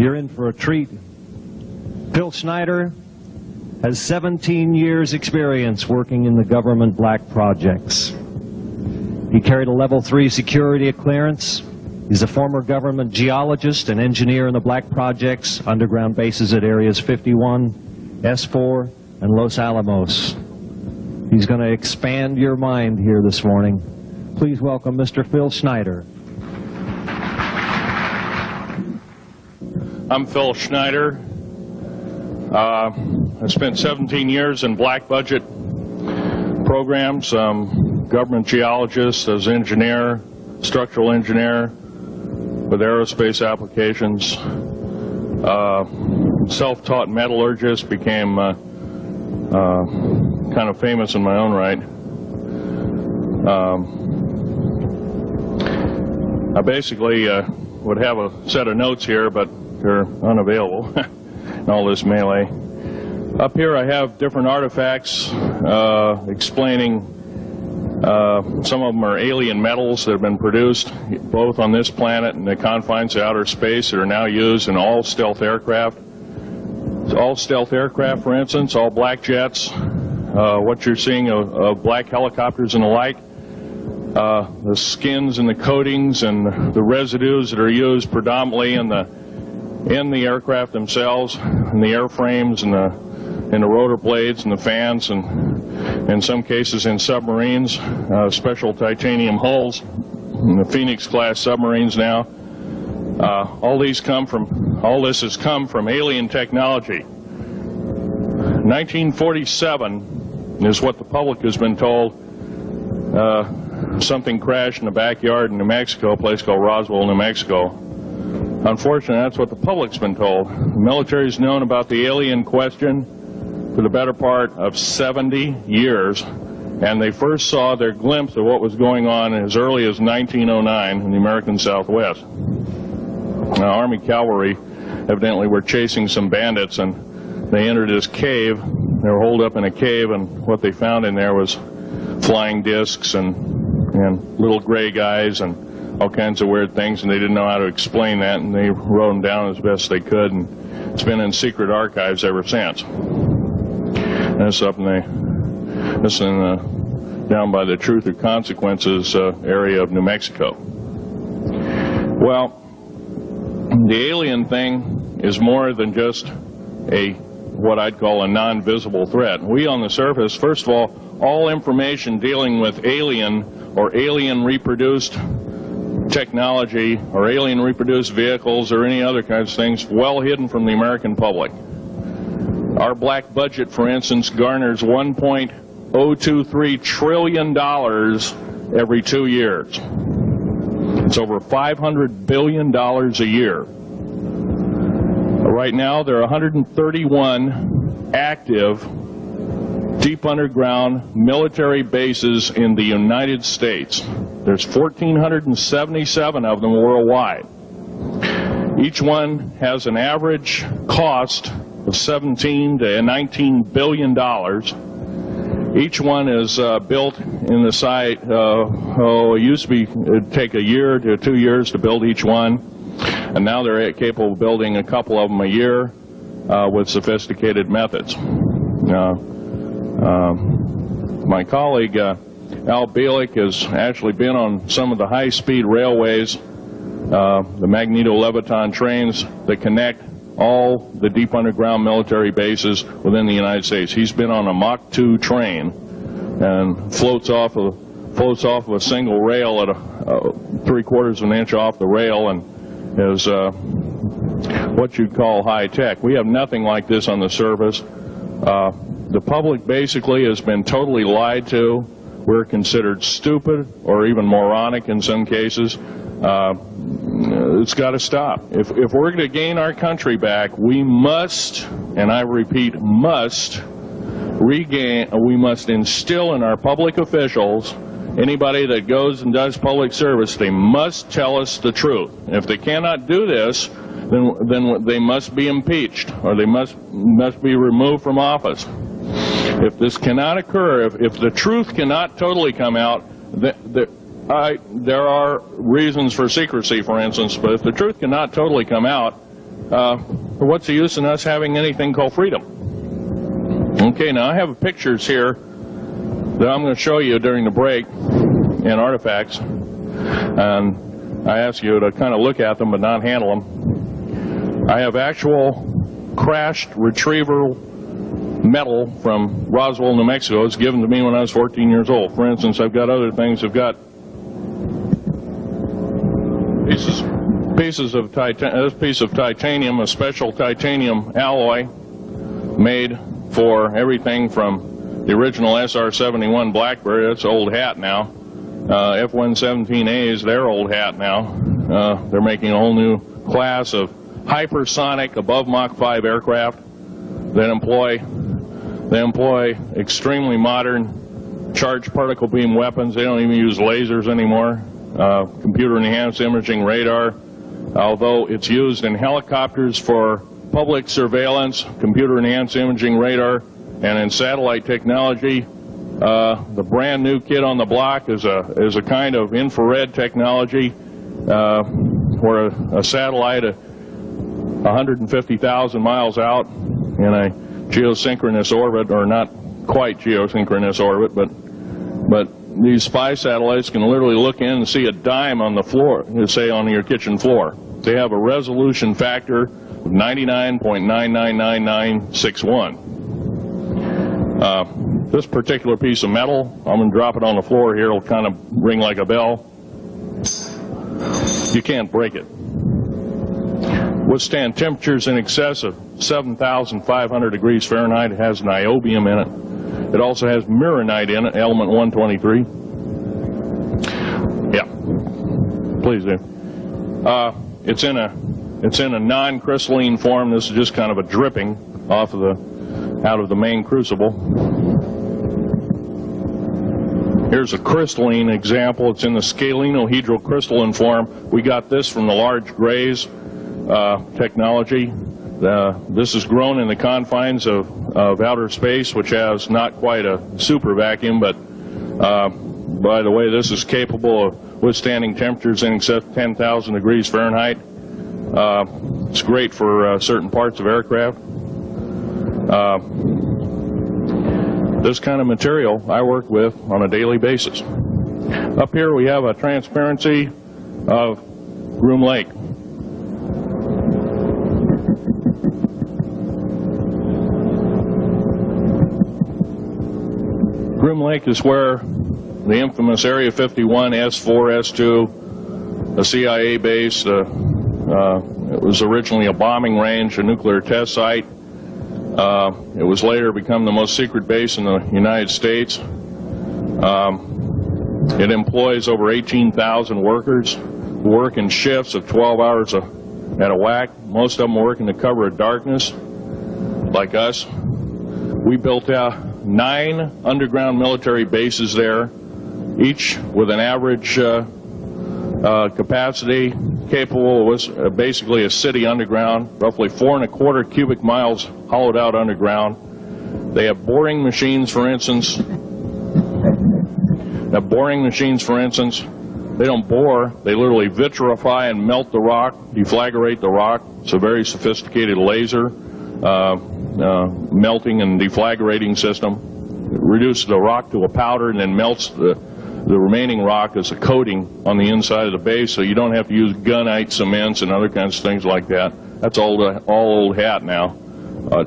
You're in for a treat. Phil Schneider has 17 years experience working in the government black projects. He carried a level 3 security clearance. He's a former government geologist and engineer in the black projects, underground bases at areas 51, S4, and Los Alamos. He's going to expand your mind here this morning. Please welcome Mr. Phil Schneider. I'm Phil Schneider. I spent 17 years in black budget programs, government geologist, as engineer, structural engineer with aerospace applications, self-taught metallurgist, became kind of famous in my own right. I basically would have a set of notes here, but they're unavailable in all this melee. Up here I have different artifacts explaining some of them are alien metals that have been produced both on this planet and the confines of outer space that are now used in all stealth aircraft. All stealth aircraft, for instance, all black jets, what you're seeing of black helicopters and the like, the skins and the coatings and the residues that are used predominantly in the aircraft themselves, in the airframes and the rotor blades and the fans, and in some cases in submarines, special titanium hulls in the Phoenix class submarines now. All this has come from alien technology. 1947 is what the public has been told. Something crashed in the backyard in New Mexico, a place called Roswell, New Mexico. Unfortunately, that's what the public's been told. The military's known about the alien question for the better part of 70 years, and they first saw their glimpse of what was going on as early as 1909 in the American Southwest. Now, Army cavalry evidently were chasing some bandits, and they entered this cave. They were holed up in a cave, and what they found in there was flying discs and little gray guys and all kinds of weird things, and they didn't know how to explain that, and they wrote them down as best they could, and it's been in secret archives ever since. And it's up down by the Truth or Consequences area of New Mexico. Well, the alien thing is more than just what I'd call a non-visible threat. We on the surface, first of all information dealing with alien or alien reproduced technology or alien reproduced vehicles or any other kinds of things well hidden from the American public. Our black budget, for instance, garners $1.023 trillion every 2 years. It's over $500 billion a year. Right now there are 131 active deep underground military bases in the United States. There's 1,477 of them worldwide. Each one has an average cost of $17 to $19 billion. Each one is built in the site, it used to it'd take a year to 2 years to build each one, and now they're capable of building a couple of them a year with sophisticated methods. My colleague Al Bielik has actually been on some of the high-speed railways, the magneto-leviton trains that connect all the deep underground military bases within the United States. He's been on a Mach 2 train and floats off of a single rail at 3/4 of an inch off the rail, and is what you'd call high-tech. We have nothing like this on the surface. The public basically has been totally lied to. We're considered stupid or even moronic in some cases. It's got to stop. If we're going to gain our country back, we must, and I repeat, must instill in our public officials, anybody that goes and does public service, they must tell us the truth. If they cannot do this, then they must be impeached, or they must be removed from office. If this cannot occur, if the truth cannot totally come out, there are reasons for secrecy, for instance, but if the truth cannot totally come out, what's the use in us having anything called freedom? Okay, now I have pictures here that I'm going to show you during the break in artifacts, and I ask you to kind of look at them but not handle them. I have actual crashed retrieval metal from Roswell, New Mexico. It's given to me when I was 14 years old. For instance, I've got other things. I've got pieces of this piece of titanium, a special titanium alloy made for everything from the original SR-71 Blackberry. That's old hat now. F-117A is their old hat now. They're making a whole new class of hypersonic above Mach 5 aircraft that employ extremely modern charged particle beam weapons. They don't even use lasers anymore. Computer enhanced imaging radar, although it's used in helicopters for public surveillance, computer enhanced imaging radar, and in satellite technology. The brand new kid on the block is a kind of infrared technology where a satellite 150,000 miles out in a geosynchronous orbit, or not quite geosynchronous orbit, but these spy satellites can literally look in and see a dime on the floor, say on your kitchen floor. They have a resolution factor of 99.999961. This particular piece of metal, I'm going to drop it on the floor here, it'll kind of ring like a bell. You can't break it. Withstand temperatures in excess of 7,500 degrees Fahrenheit. It has niobium in it. It also has mironite in it, element 123. Yeah, please do. It's in a non-crystalline form. This is just kind of a dripping out of the main crucible. Here's a crystalline example. It's in the scalenohedral crystalline form. We got this from the large grays technology. This is grown in the confines of outer space, which has not quite a super vacuum, but by the way, this is capable of withstanding temperatures in excess of 10,000 degrees Fahrenheit. It's great for certain parts of aircraft. This kind of material I work with on a daily basis. Up here we have a transparency of Groom Lake. Groom Lake is where the infamous Area 51, S4, S2, a CIA base, it was originally a bombing range, a nuclear test site. It was later become the most secret base in the United States. It employs over 18,000 workers who work in shifts of 12 hours at a whack. Most of them work in the cover of darkness, like us. We built out 9 underground military bases there, each with an average capacity capable of basically a city underground, roughly 4¼ cubic miles hollowed out underground. They have boring machines, for instance. They don't bore, they literally vitrify and melt the rock, deflagrate the rock. It's a very sophisticated laser melting and deflagrating system. It reduces the rock to a powder and then melts the remaining rock as a coating on the inside of the base, so you don't have to use gunite cements and other kinds of things like that. That's all old hat now.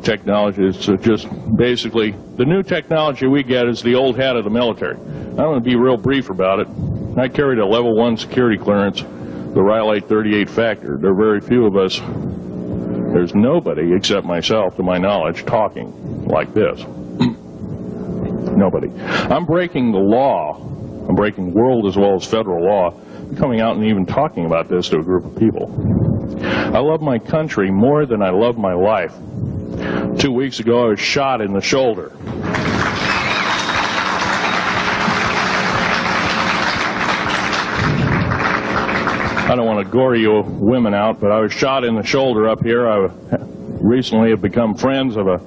Technology is just basically the new technology we get is the old hat of the military. I'm going to be real brief about it. I carried a level 1 security clearance, the Rylate 38 factor. There are very few of us. There's nobody except myself, to my knowledge, talking like this. Nobody. I'm breaking the law. I'm breaking world as well as federal law, coming out and even talking about this to a group of people. I love my country more than I love my life. 2 weeks ago, I was shot in the shoulder. I don't want to gore you women out, but I was shot in the shoulder up here. I recently have become friends of a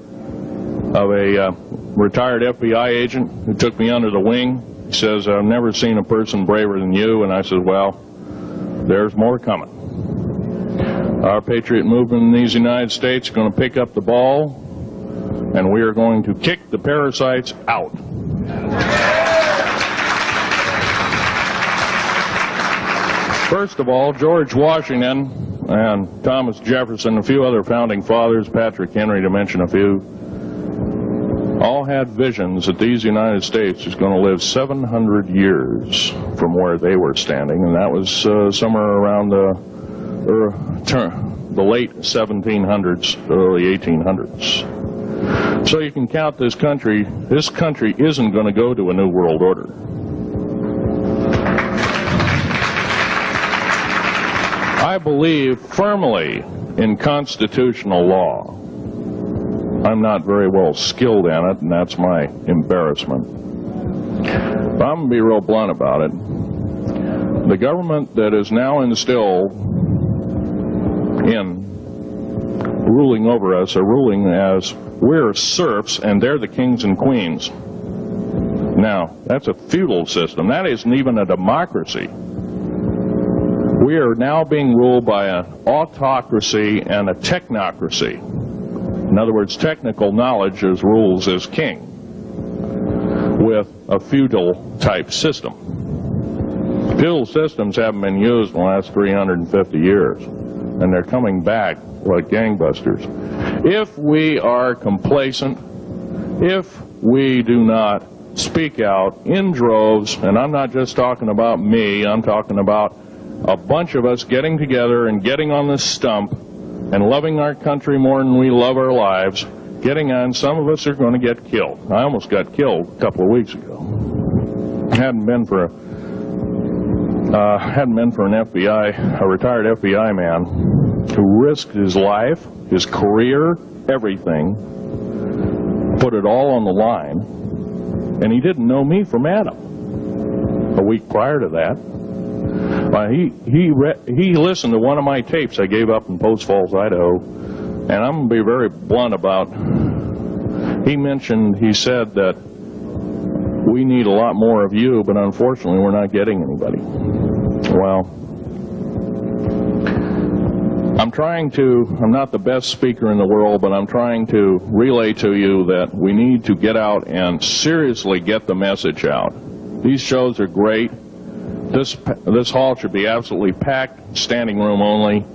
retired FBI agent who took me under the wing. He says, I've never seen a person braver than you. And I said, well, there's more coming. Our patriot movement in these United States is going to pick up the ball, and we are going to kick the parasites out. First of all, George Washington and Thomas Jefferson, a few other founding fathers, Patrick Henry to mention a few, all had visions that these United States is going to live 700 years from where they were standing, and that was somewhere around the late 1700s, early 1800s. So you can count this country. This country isn't going to go to a new world order. I believe firmly in constitutional law. I'm not very well skilled in it, and that's my embarrassment. But I'm going to be real blunt about it. The government that is now instilled in ruling over us are ruling as we're serfs and they're the kings and queens. Now, that's a feudal system. That isn't even a democracy. We are now being ruled by an autocracy and a technocracy. In other words, technical knowledge as rules as king, with a feudal type system. Feudal systems haven't been used in the last 350 years, and they're coming back like gangbusters. If we are complacent, if we do not speak out in droves, and I'm not just talking about me, I'm talking about a bunch of us getting together and getting on this stump and loving our country more than we love our lives, getting on, some of us are going to get killed. I almost got killed a couple of weeks ago. Hadn't been for an FBI, a retired FBI man who risked his life, his career, everything, put it all on the line, and he didn't know me from Adam. A week prior to that, he listened to one of my tapes I gave up in Post Falls, Idaho, and I'm going to be very blunt about, he said that we need a lot more of you, but unfortunately we're not getting anybody. Well, I'm not the best speaker in the world, but I'm trying to relay to you that we need to get out and seriously get the message out. These shows are great. This hall should be absolutely packed, standing room only,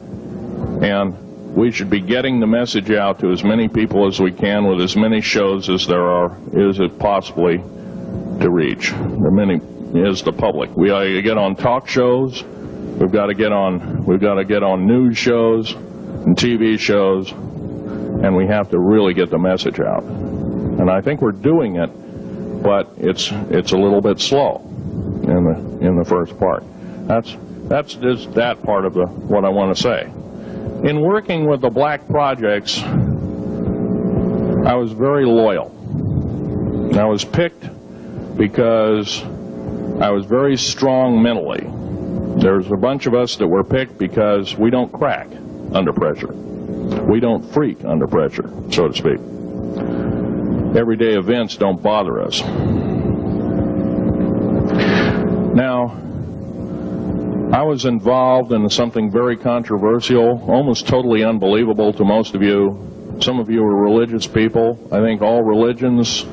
and we should be getting the message out to as many people as we can with as many shows as is it possibly to reach. Many is the public. We ought to get on talk shows. We've got to get on news shows and TV shows, and we have to really get the message out. And I think we're doing it, but it's a little bit slow in the first part. That's just that part of what I want to say. In working with the black projects, I was very loyal. I was picked because I was very strong mentally. There's a bunch of us that were picked because we don't crack under pressure. We don't freak under pressure, so to speak. Everyday events don't bother us. Now, I was involved in something very controversial, almost totally unbelievable to most of you. Some of you are religious people. I think all religions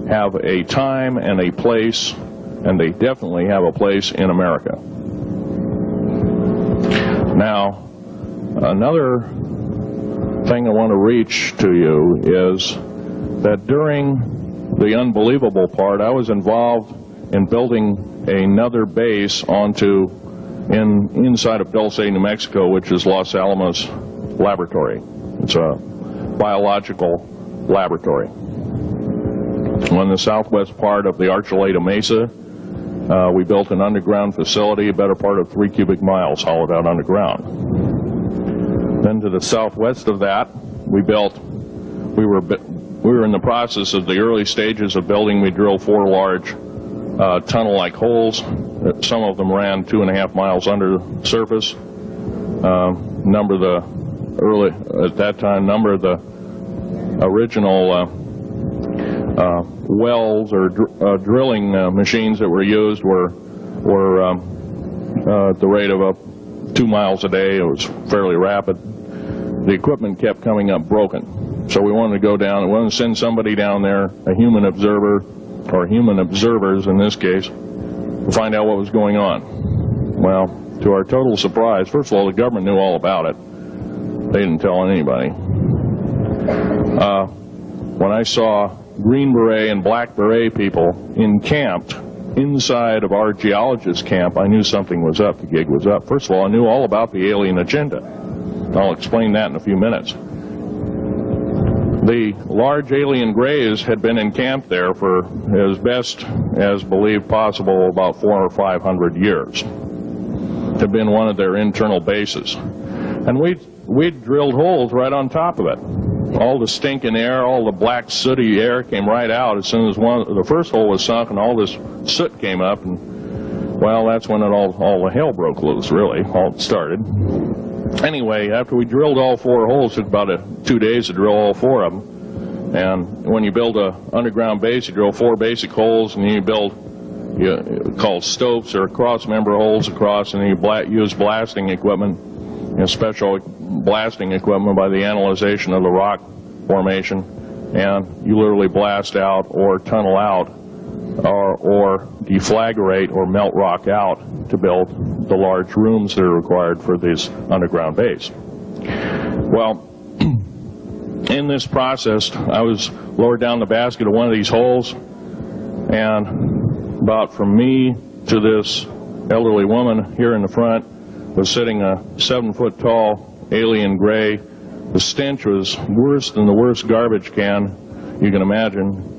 have a time and a place, and they definitely have a place in America. Now, another thing I want to reach to you is that during the unbelievable part, I was involved in building another base inside of Dulce, New Mexico, which is Los Alamos laboratory. It's a biological laboratory. On the southwest part of the Archuleta Mesa, we built an underground facility, a better part of 3 cubic miles hollowed out underground. Then to the southwest of that, we were in the process of the early stages of building. We drilled 4 large tunnel-like holes. Some of them ran 2.5 miles under the surface. Number of the original wells or drilling machines that were used were at the rate of 2 miles a day. It was fairly rapid. The equipment kept coming up broken. So we wanted to go down, we wanted to send somebody down there, a human observer, or human observers in this case, to find out what was going on. Well, to our total surprise, first of all, the government knew all about it. They didn't tell anybody. When I saw Green Beret and Black Beret people encamped inside of our geologist camp, I knew something was up, the gig was up. First of all, I knew all about the alien agenda. I'll explain that in a few minutes. The large alien grays had been encamped there for as best as believed possible about 400 or 500 years. Had been one of their internal bases. And we'd drilled holes right on top of it. All the stinking air, all the black sooty air came right out as soon as the first hole was sunk, and all this soot came up, and well, that's when all the hell broke loose, really, all started. Anyway, after we drilled all 4 holes, it took about 2 days to drill all 4 of them. And when you build an underground base, you drill 4 basic holes, and then you build called stopes or cross-member holes across, and then you use blasting equipment, special blasting equipment by the analyzation of the rock formation, and you literally blast out or tunnel out or deflagrate or melt rock out to build the large rooms that are required for this underground base. Well, in this process, I was lowered down the basket of one of these holes, and about from me to this elderly woman here in the front was sitting a 7-foot tall alien gray. The stench was worse than the worst garbage can you can imagine.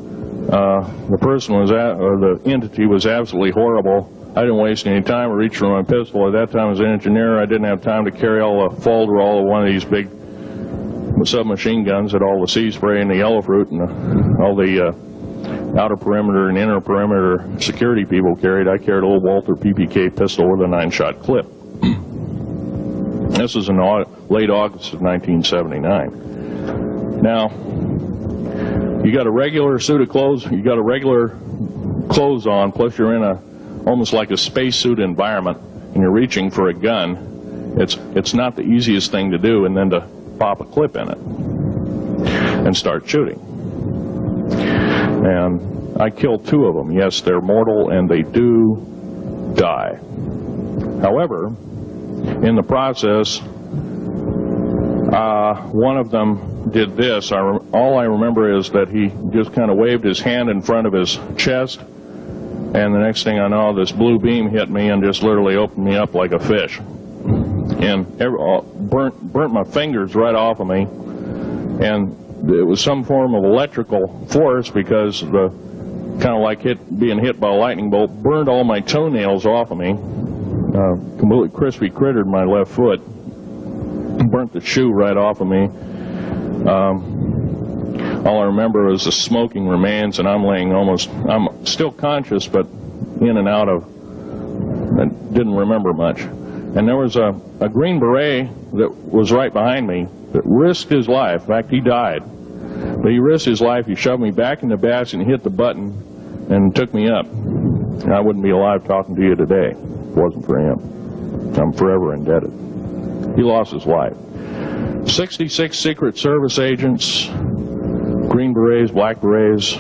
The person was or the entity was absolutely horrible. I didn't waste any time. I reached for my pistol. At that time, as an engineer, I didn't have time to carry all the folder, all of one of these big submachine guns that all the sea spray and the yellow fruit and all the outer perimeter and inner perimeter security people carried. I carried a little Walther PPK pistol with a 9-shot clip. This was in late August of 1979. Now, you got a regular suit of clothes, you got a regular clothes on, plus you're in almost like a spacesuit environment, and you're reaching for a gun. It's not the easiest thing to do, and then to pop a clip in it and start shooting. And I killed 2 of them. Yes, they're mortal, and they do die. However, in the process, one of them did this. All I remember is that he just kind of waved his hand in front of his chest, and the next thing I know, this blue beam hit me and just literally opened me up like a fish, and burnt my fingers right off of me. And it was some form of electrical force, because the kind of like being hit by a lightning bolt burned all my toenails off of me. Completely crispy crittered my left foot, burnt the shoe right off of me. All I remember was the smoking remains, and I'm still conscious, but in and out of, I didn't remember much. And there was a Green Beret that was right behind me that risked his life. In fact, he died. But he risked his life. He shoved me back in the basket and hit the button and took me up. And I wouldn't be alive talking to you today if it wasn't for him. I'm forever indebted. He lost his life. 66 Secret Service agents, Green Berets, Black Berets,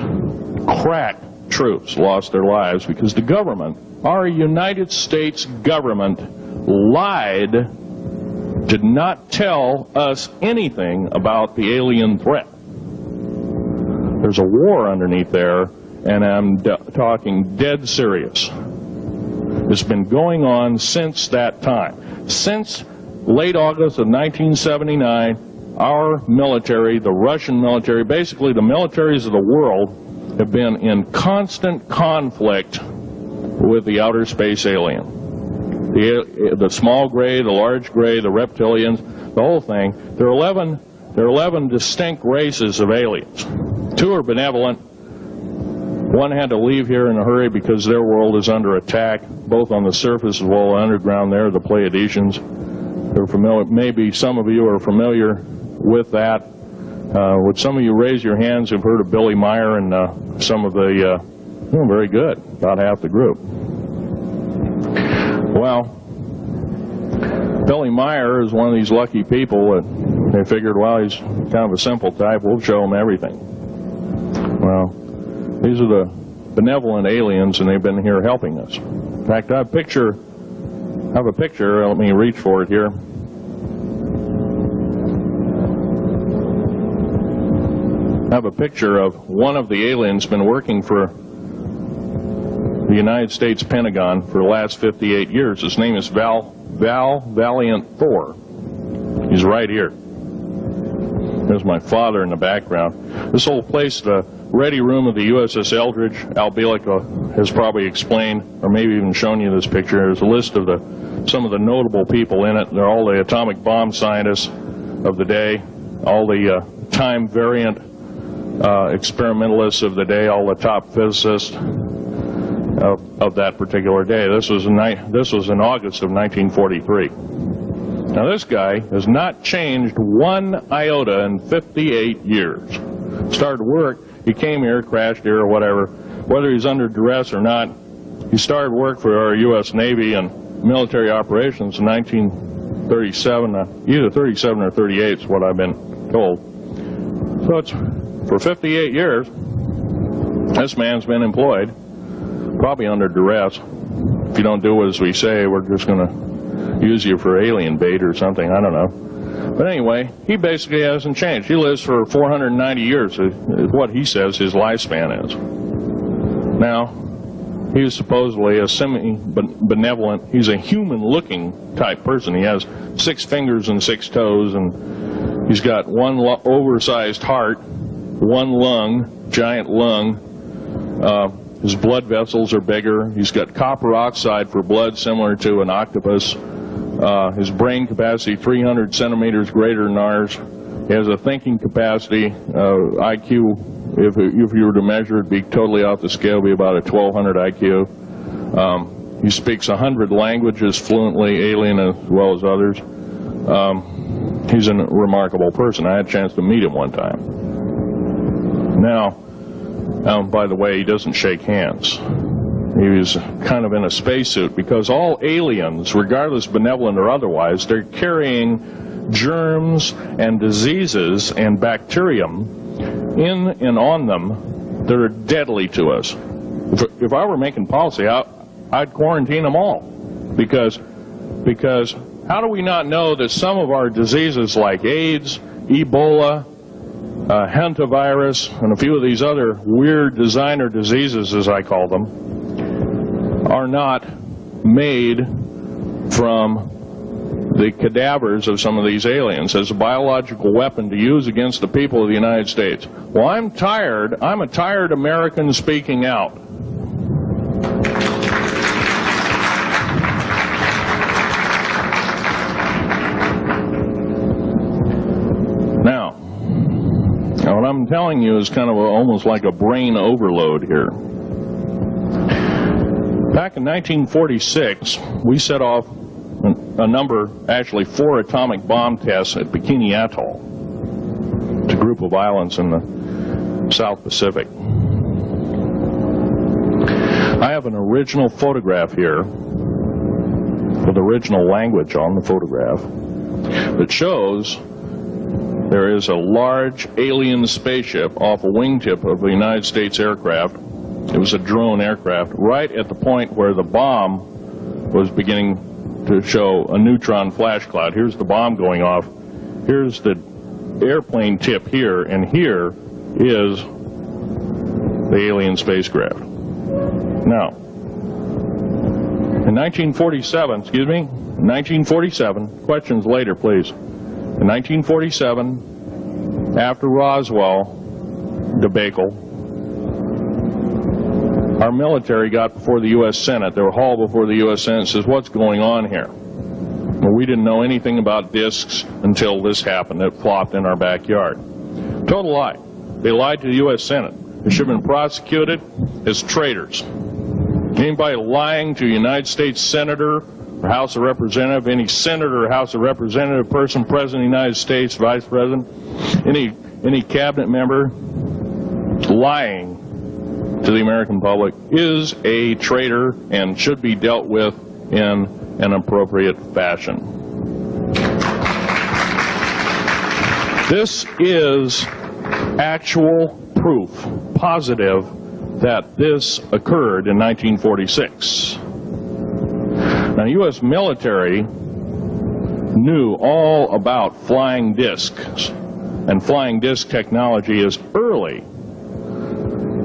crack troops lost their lives because the government, our United States government, lied, did not tell us anything about the alien threat. There's a war underneath there, and I'm talking dead serious. It's been going on since that time. Since late August of 1979, our military, the Russian military, basically the militaries of the world, have been in constant conflict with the outer space alien. The small gray, the large gray, the reptilians, the whole thing. There are 11 distinct races of aliens. 2 are benevolent. 1 had to leave here in a hurry because their world is under attack, both on the surface as well as underground. There, the Pleiadians. They're familiar. Maybe some of you are familiar with that. Would some of you raise your hands who've heard of Billy Meyer and some of the, very good, about half the group. Well, Billy Meyer is one of these lucky people that they figured, well, he's kind of a simple type, we'll show him everything. Well, these are the benevolent aliens, and they've been here helping us. In fact, I have a picture, let me reach for it here. I have a picture of one of the aliens been working for the United States Pentagon for the last 58 years. His name is Val Valiant Thor. He's right here. There's my father in the background. This whole place, the ready room of the USS Eldridge, Al Bielek has probably explained, or maybe even shown you this picture. There's a list of some of the notable people in it. They're all the atomic bomb scientists of the day, all the time variant experimentalists of the day, all the top physicists of that particular day. This was in August of 1943. Now this guy has not changed one iota in 58 years. Started work, he came here, crashed here or whatever, whether he's under duress or not. He started work for our U.S. Navy and military operations in 1937, either 37 or 38 is what I've been told. So it's for 58 years, this man's been employed, probably under duress. If you don't do as we say, we're just going to use you for alien bait or something, I don't know. But anyway, he basically hasn't changed. He lives for 490 years, is what he says his lifespan is. Now, he's supposedly a semi-benevolent, he's a human-looking type person. He has 6 fingers and 6 toes, and he's got one oversized heart, one lung, giant lung. His blood vessels are bigger. He's got copper oxide for blood, similar to an octopus. His brain capacity 300 centimeters greater than ours. He has a thinking capacity, IQ, if you were to measure it, be totally off the scale, be about a 1200 IQ. He speaks 100 languages fluently, alien as well as others. He's a remarkable person. I had a chance to meet him one time. Now, by the way, he doesn't shake hands. He was kind of in a spacesuit because all aliens, regardless benevolent or otherwise, they're carrying germs and diseases and bacterium in and on them that are deadly to us. If I were making policy, I'd quarantine them all because how do we not know that some of our diseases like AIDS, Ebola, hantavirus, and a few of these other weird designer diseases, as I call them, are not made from the cadavers of some of these aliens as a biological weapon to use against the people of the United States? Well, I'm tired. I'm a tired American speaking out. Now, what I'm telling you is kind of almost like a brain overload here. Back in 1946, we set off a number, actually 4 atomic bomb tests at Bikini Atoll. It's a group of islands in the South Pacific. I have an original photograph here with original language on the photograph that shows there is a large alien spaceship off a wingtip of a United States aircraft. It was a drone aircraft right at the point where the bomb was beginning to show a neutron flash cloud. Here's the bomb going off. Here's the airplane tip here, and here is the alien spacecraft. Now, in 1947, questions later, please. In 1947, after Roswell debacle, our military got before the U.S. Senate. They were hauled before the U.S. Senate and says, what's going on here? Well, we didn't know anything about discs until this happened. It flopped in our backyard. Total lie. They lied to the U.S. Senate. They should have been prosecuted as traitors. Anybody lying to a United States Senator or House of Representative, any Senator or House of Representative person, President of the United States, Vice President, any cabinet member lying to the American public is a traitor and should be dealt with in an appropriate fashion. This is actual proof, positive, that this occurred in 1946. Now, U.S. military knew all about flying discs, and flying disc technology is early,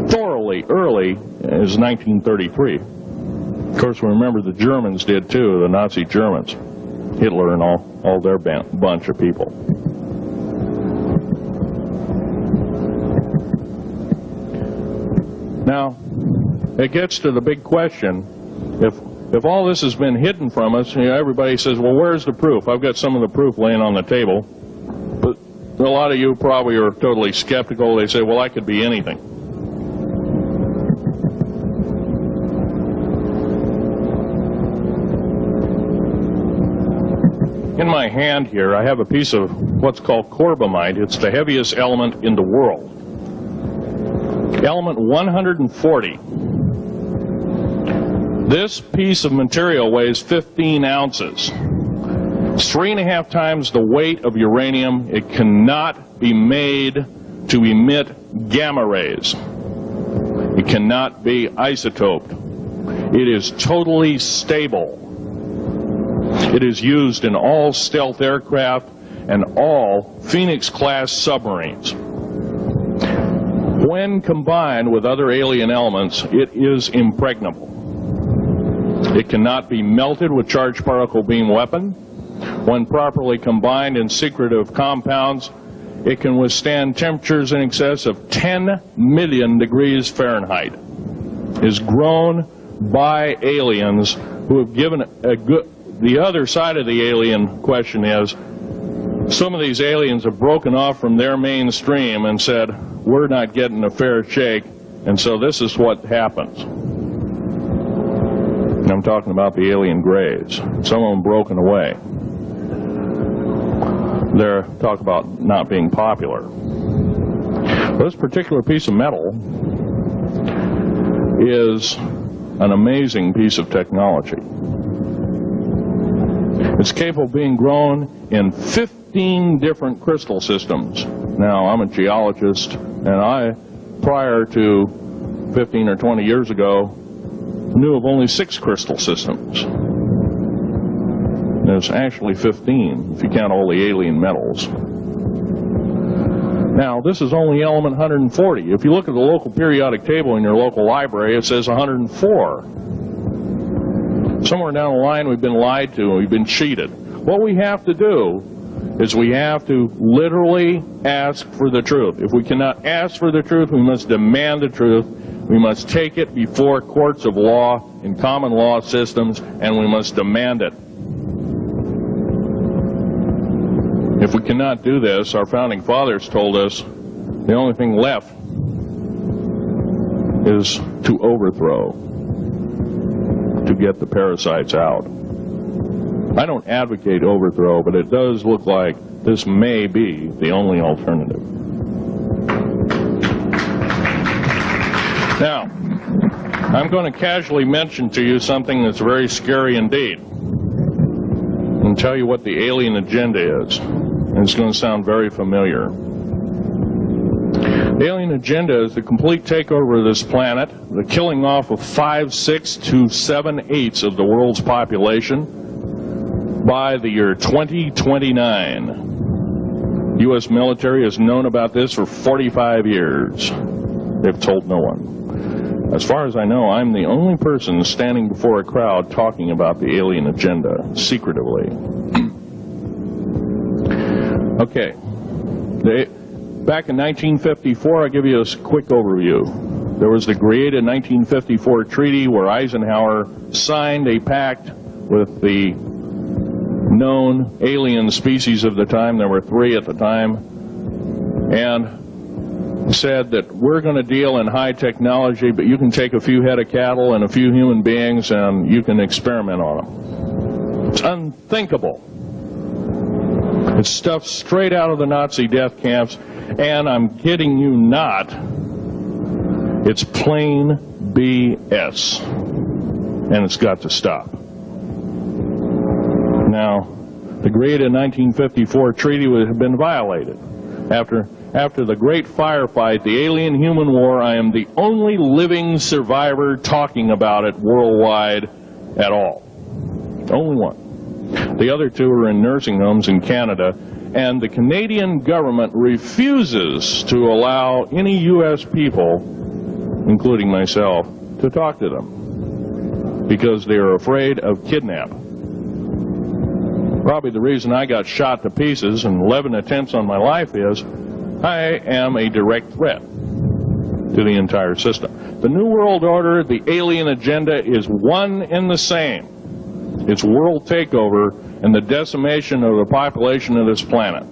thoroughly early, as 1933. Of course, we remember the Germans did too, the Nazi Germans, Hitler and all their bunch of people. Now, it gets to the big question, if all this has been hidden from us, you know, everybody says, well, where's the proof? I've got some of the proof laying on the table. But a lot of you probably are totally skeptical. They say, well, I could be anything. In my hand here, I have a piece of what's called corbamite. It's the heaviest element in the world. Element 140. This piece of material weighs 15 ounces. It's 3.5 times the weight of uranium. It cannot be made to emit gamma rays. It cannot be isotoped. It is totally stable. It is used in all stealth aircraft and all Phoenix-class submarines. When combined with other alien elements, it is impregnable. It cannot be melted with charged particle beam weapon. When properly combined in secretive compounds, it can withstand temperatures in excess of 10 million degrees Fahrenheit. It is grown by aliens who have given a good... The other side of the alien question is, some of these aliens have broken off from their mainstream and said, we're not getting a fair shake, and so this is what happens. And I'm talking about the alien grays. Some of them broken away. They're talk about not being popular. This particular piece of metal is an amazing piece of technology. It's capable of being grown in 15 different crystal systems. Now, I'm a geologist, and I, prior to 15 or 20 years ago, knew of only 6 crystal systems. There's actually 15, if you count all the alien metals. Now, this is only element 140. If you look at the local periodic table in your local library, it says 104. Somewhere down the line, we've been lied to, and we've been cheated. What we have to do is we have to literally ask for the truth. If we cannot ask for the truth, we must demand the truth. We must take it before courts of law in common law systems, and we must demand it. If we cannot do this, our founding fathers told us the only thing left is to overthrow, to get the parasites out. I don't advocate overthrow, but it does look like this may be the only alternative. Now, I'm going to casually mention to you something that's very scary indeed, and tell you what the alien agenda is. And it's going to sound very familiar. The alien agenda is the complete takeover of this planet, the killing off of 5/6 to 7/8 of the world's population by the year 2029. U.S. military has known about this for 45 years. They've told no one. As far as I know, I'm the only person standing before a crowd talking about the alien agenda secretively. Okay. Back in 1954, I'll give you a quick overview. There was the created 1954 treaty where Eisenhower signed a pact with the known alien species of the time. There were 3 at the time. And said that we're going to deal in high technology, but you can take a few head of cattle and a few human beings and you can experiment on them. It's unthinkable. It's stuff straight out of the Nazi death camps, and I'm kidding you not, it's plain BS, and it's got to stop. Now, the created 1954 treaty had been violated. After the great firefight, the alien-human war, I am the only living survivor talking about it worldwide at all. Only one. The other two are in nursing homes in Canada, and the Canadian government refuses to allow any U.S. people, including myself, to talk to them because they are afraid of kidnap. Probably the reason I got shot to pieces and 11 attempts on my life is I am a direct threat to the entire system. The New World Order, the alien agenda is one and the same. It's world takeover and the decimation of the population of this planet.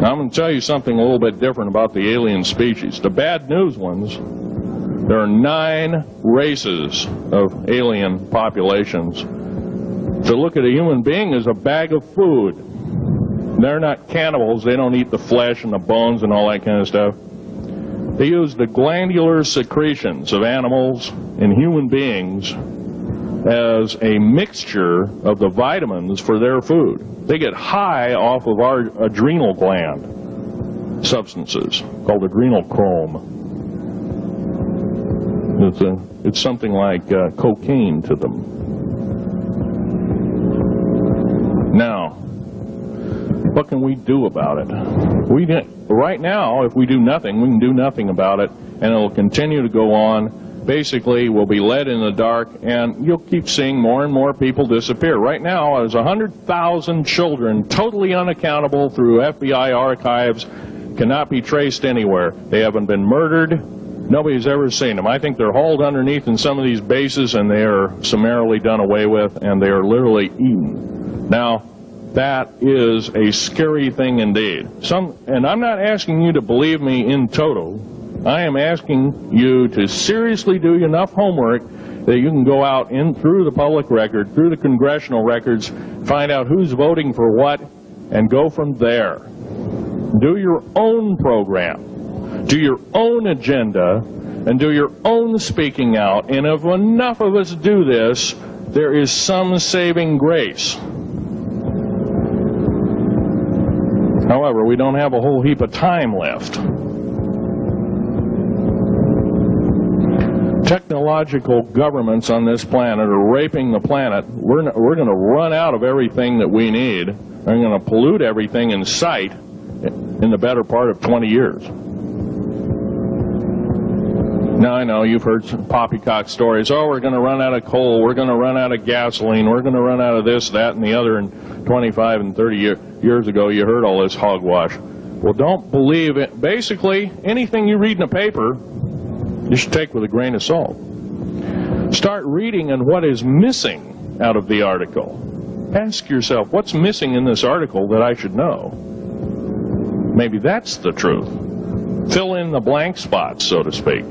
Now, I'm going to tell you something a little bit different about the alien species. The bad news ones, there are 9 races of alien populations. To look at a human being as a bag of food. They're not cannibals. They don't eat the flesh and the bones and all that kind of stuff. They use the glandular secretions of animals and human beings as a mixture of the vitamins for their food. They get high off of our adrenal gland substances called adrenal chrome. It's something like cocaine to them. Now, what can we do about it? Right now, if we do nothing, we can do nothing about it, and it'll continue to go on. Basically, we'll be led in the dark, and you'll keep seeing more and more people disappear. Right now, there's 100,000 children totally unaccountable through FBI archives, cannot be traced anywhere. They haven't been murdered. Nobody's ever seen them. I think they're hauled underneath in some of these bases, and they are summarily done away with, and they are literally eaten. Now, that is a scary thing indeed. And I'm not asking you to believe me in toto. I am asking you to seriously do enough homework that you can go out through the public record, through the congressional records, find out who's voting for what, and go from there. Do your own program. Do your own agenda, and do your own speaking out. And if enough of us do this, there is some saving grace. However, we don't have a whole heap of time left. Technological governments on this planet are raping the planet. We're going to run out of everything that we need. We're going to pollute everything in sight in the better part of 20 years. Now, I know you've heard some poppycock stories. Oh, we're going to run out of coal. We're going to run out of gasoline. We're going to run out of this, that, and the other. And 25 and 30 years ago, you heard all this hogwash. Well, don't believe it. Basically, anything you read in a paper, you should take with a grain of salt. Start reading on what is missing out of the article. Ask yourself, what's missing in this article that I should know? Maybe that's the truth. Fill in the blank spots, so to speak.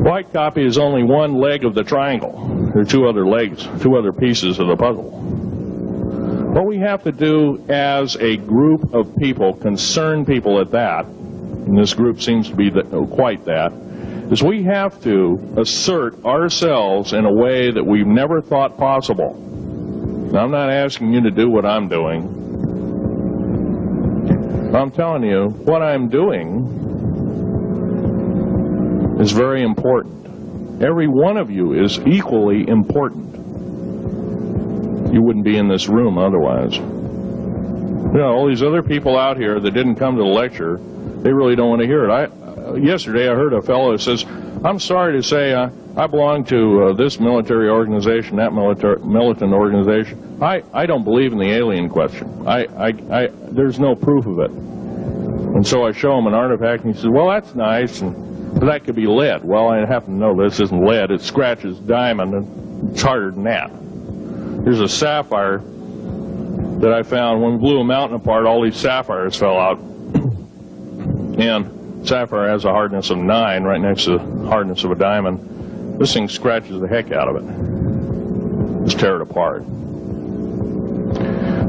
White copy is only one leg of the triangle. There are 2 other legs, 2 other pieces of the puzzle. What we have to do as a group of people, concerned people at that, and this group seems to be quite that, is we have to assert ourselves in a way that we've never thought possible. Now, I'm not asking you to do what I'm doing. I'm telling you, what I'm doing is very important. Every one of you is equally important. You wouldn't be in this room otherwise. You know, all these other people out here that didn't come to the lecture, they really don't want to hear it. Yesterday I heard a fellow who says, I'm sorry to say I belong to this military organization, that militant organization. I don't believe in the alien question. There's no proof of it. And so I show him an artifact, and he says, well, that's nice, but that could be lead. Well, I happen to know this isn't lead. It scratches diamond, and it's harder than that. Here's a sapphire that I found. When we blew a mountain apart, all these sapphires fell out. And sapphire has a hardness of 9 right next to the hardness of a diamond. This thing scratches the heck out of it. Just tear it apart.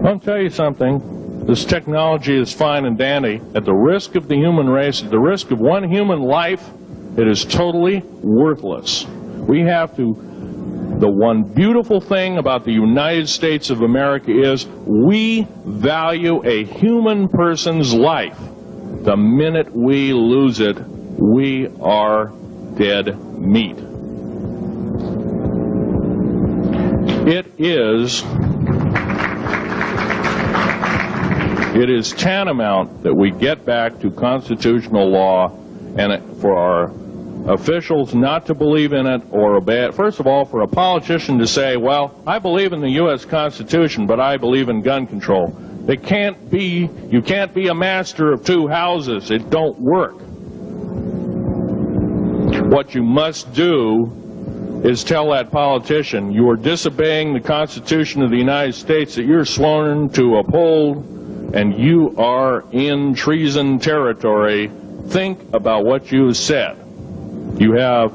I'll tell you something. This technology is fine and dandy. At the risk of the human race, at the risk of one human life, it is totally worthless. We have to The one beautiful thing about the United States of America is we value a human person's life. The minute we lose it, we are dead meat. It is tantamount that we get back to constitutional law, and for our officials not to believe in it or obey it. First of all, for a politician to say, well, I believe in the U.S. Constitution, but I believe in gun control. You can't be a master of two houses. It don't work. What you must do is tell that politician you are disobeying the Constitution of the United States that you're sworn to uphold, and you are in treason territory. Think about what you said. You have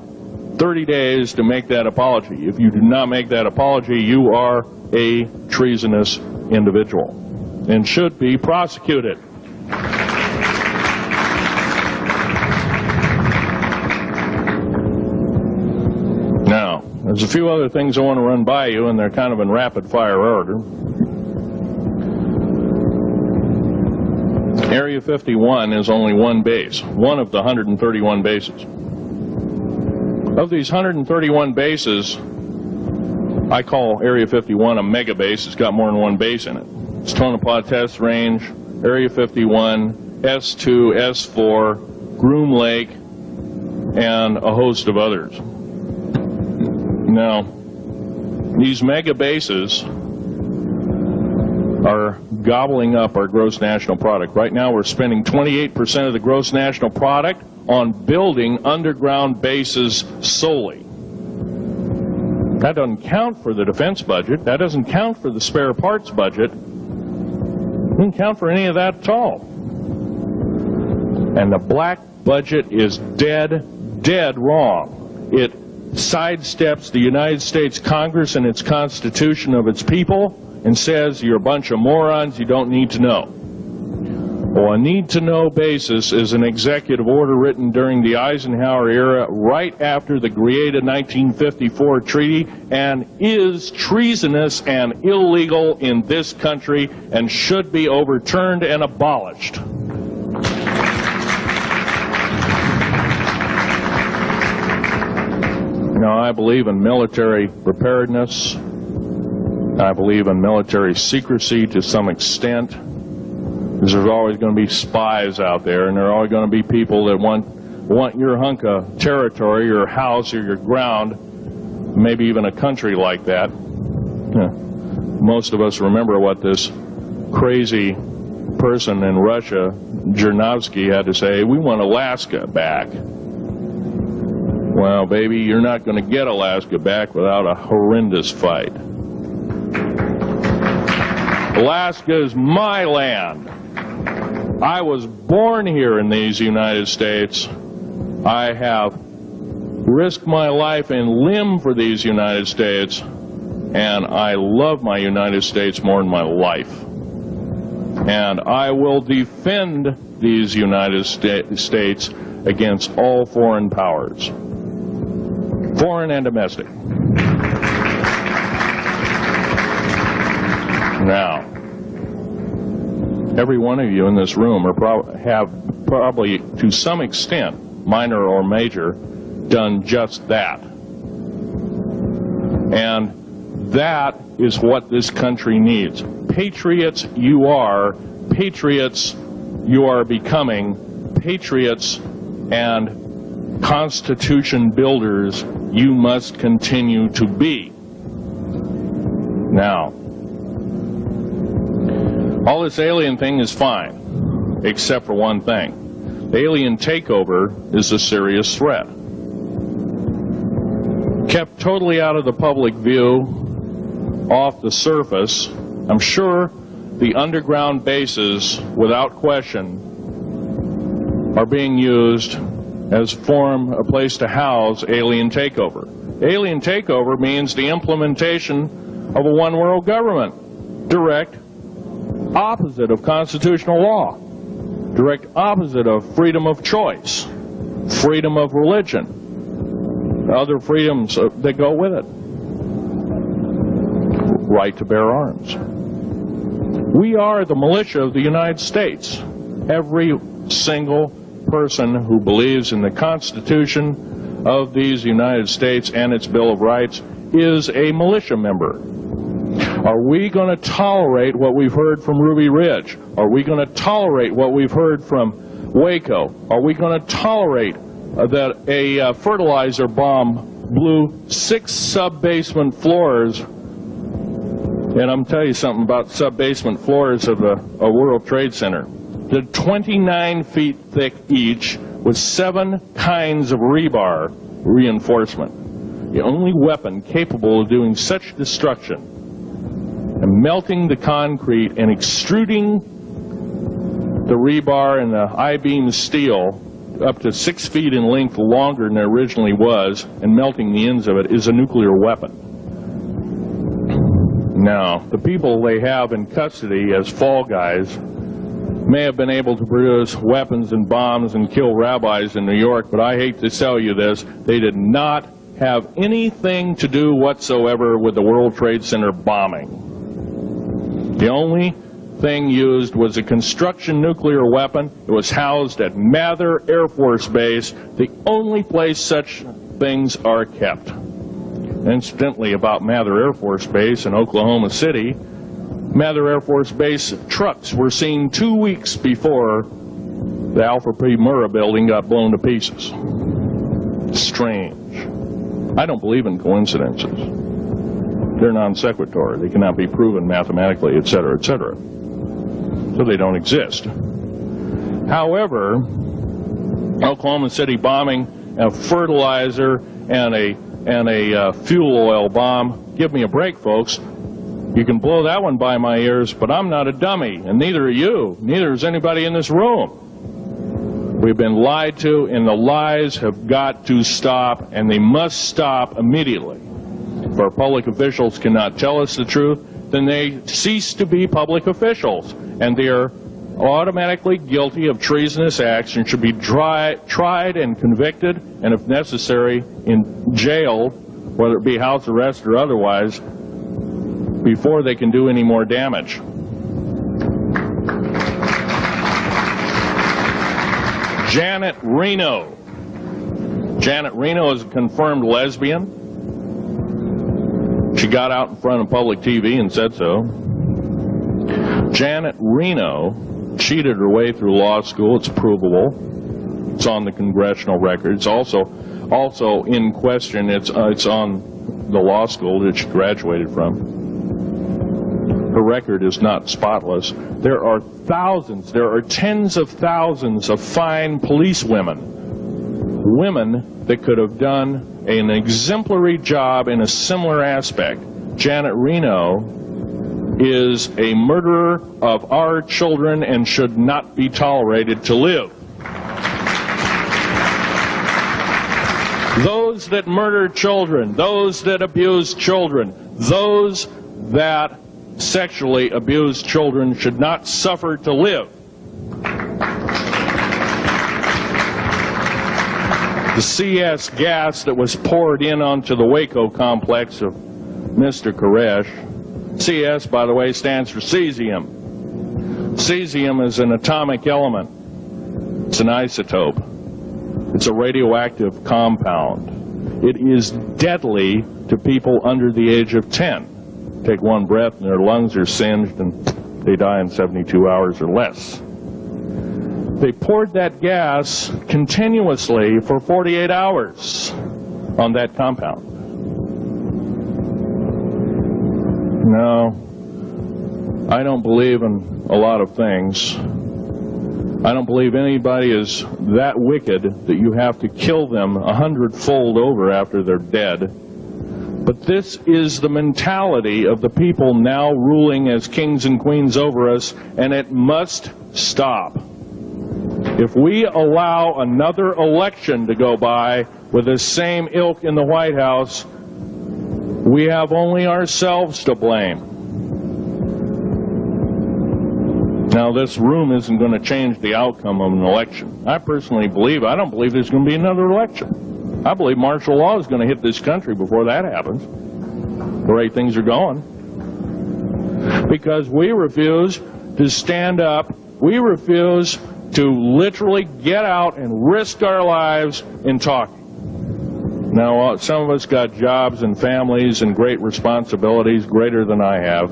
30 days to make that apology. If you do not make that apology, you are a treasonous individual and should be prosecuted. Now, there's a few other things I want to run by you, and they're kind of in rapid fire order. Area 51 is only one base, one of the 131 bases. Of these 131 bases, I call Area 51 a mega base. It's got more than one base in it. It's Tonopah Test Range, Area 51, S2, S4, Groom Lake, and a host of others. Now, these mega bases are gobbling up our gross national product. Right now we're spending 28% of the gross national product on building underground bases solely. That doesn't count for the defense budget. That doesn't count for the spare parts budget. It doesn't count for any of that at all. And the black budget is dead wrong. It sidesteps the United States Congress and its Constitution of its people and says you're a bunch of morons, you don't need to know. Well, a need-to-know basis is an executive order written during the Eisenhower era right after the Greada 1954 treaty and is treasonous and illegal in this country and should be overturned and abolished. Now, I believe in military preparedness. I believe in military secrecy to some extent, because there's always going to be spies out there, and there are always going to be people that want your hunk of territory, your house, or your ground, maybe even a country like that. Most of us remember what this crazy person in Russia, Zhirinovsky, had to say. We want Alaska back. Well, baby, you're not going to get Alaska back without a horrendous fight. Alaska is my land. I was born here in these United States. I have risked my life and limb for these United States, and I love my United States more than my life. And I will defend these United States against all foreign powers, foreign and domestic. Now, every one of you in this room have probably, to some extent, minor or major, done just that. And that is what this country needs. Patriots you are. Patriots you are becoming. Patriots and Constitution builders you must continue to be. Now, all this alien thing is fine, except for one thing. The alien takeover is a serious threat. Kept totally out of the public view, off the surface, I'm sure the underground bases, without question, are being used as a place to house alien takeover. Alien takeover means the implementation of a one-world government. Direct opposite of constitutional law, direct opposite of freedom of choice, freedom of religion, other freedoms that go with it. right to bear arms. We are the militia of the United States. Every single person who believes in the Constitution of these United States and its Bill of Rights is a militia member. Are we going to tolerate what we've heard from Ruby Ridge? Are we going to tolerate what we've heard from Waco? Are we going to tolerate that a fertilizer bomb blew 6 sub-basement floors? And I'm telling you something about sub-basement floors of a World Trade Center. They're 29 feet thick each with 7 kinds of rebar reinforcement. The only weapon capable of doing such destruction and melting the concrete and extruding the rebar and the I-beam steel up to 6 feet in length longer than it originally was and melting the ends of it is a nuclear weapon. Now, the people they have in custody as fall guys may have been able to produce weapons and bombs and kill rabbis in New York, but I hate to tell you this, they did not have anything to do whatsoever with the World Trade Center bombing. The only thing used was a construction nuclear weapon. It was housed at Mather Air Force Base, the only place such things are kept. Incidentally, about Mather Air Force Base in Oklahoma City, Mather Air Force Base trucks were seen 2 weeks before the Alfred P. Murrah building got blown to pieces. Strange. I don't believe in coincidences. They're non sequitur. They cannot be proven mathematically, etc., etc. So they don't exist. However, Oklahoma City bombing a fertilizer and a fuel oil bomb, give me a break, folks. You can blow that one by my ears, but I'm not a dummy, and neither are you. Neither is anybody in this room. We've been lied to, and the lies have got to stop, and they must stop immediately. If our public officials cannot tell us the truth, then they cease to be public officials, and they are automatically guilty of treasonous acts and should be tried and convicted, and if necessary, jailed, whether it be house arrest or otherwise, before they can do any more damage. Janet Reno. Janet Reno is a confirmed lesbian. She got out in front of public TV and said so. Janet Reno cheated her way through law school. It's provable. It's on the congressional record. It's also in question. It's on the law school that she graduated from. Her record is not spotless. There are thousands, there are tens of thousands of fine police women that could have done an exemplary job in a similar aspect. Janet Reno is a murderer of our children and should not be tolerated to live. Those that murder children, those that abuse children, those that sexually abused children should not suffer to live. The CS gas that was poured in onto the Waco complex of Mr. Koresh, CS, by the way, stands for cesium. Cesium is an atomic element. It's an isotope. It's a radioactive compound. It is deadly to people under the age of 10. Take one breath and their lungs are singed and they die in 72 hours or less. They poured that gas continuously for 48 hours on that compound. No, I don't believe in a lot of things. I don't believe anybody is that wicked that you have to kill them 100-fold over after they're dead. But this is the mentality of the people now ruling as kings and queens over us, and it must stop. If we allow another election to go by with the same ilk in the White House, we have only ourselves to blame. Now, this room isn't going to change the outcome of an election. I personally believe, I don't believe there's going to be another election. I believe martial law is going to hit this country before that happens, the way things are going. because we refuse to stand up. We refuse to literally get out and risk our lives in talking. Now, some of us got jobs and families and great responsibilities, greater than I have.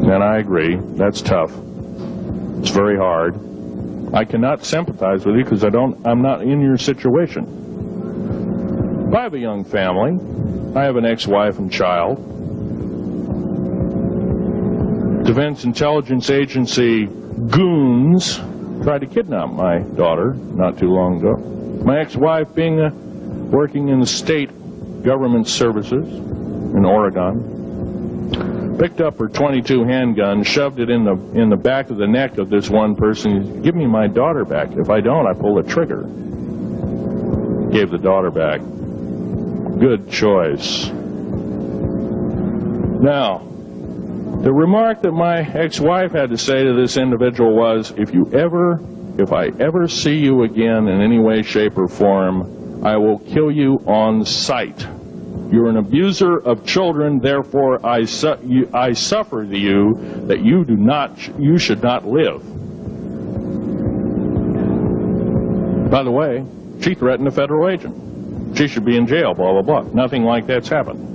And I agree, that's tough. It's very hard. I cannot sympathize with you because I'm not in your situation. I have a young family. I have an ex-wife and child. Defense Intelligence Agency goons tried to kidnap my daughter not too long ago. My ex-wife, working in the state government services in Oregon, picked up her .22 handgun, shoved it in the back of the neck of this one person. Give me my daughter back. If I don't, I pull the trigger. Gave the daughter back. Good choice. Now, the remark that my ex-wife had to say to this individual was, if I ever see you again in any way, shape, or form, I will kill you on sight. You're an abuser of children, therefore I suffer you that you should not live. By the way, she threatened a federal agent. She should be in jail, blah, blah, blah. Nothing like that's happened.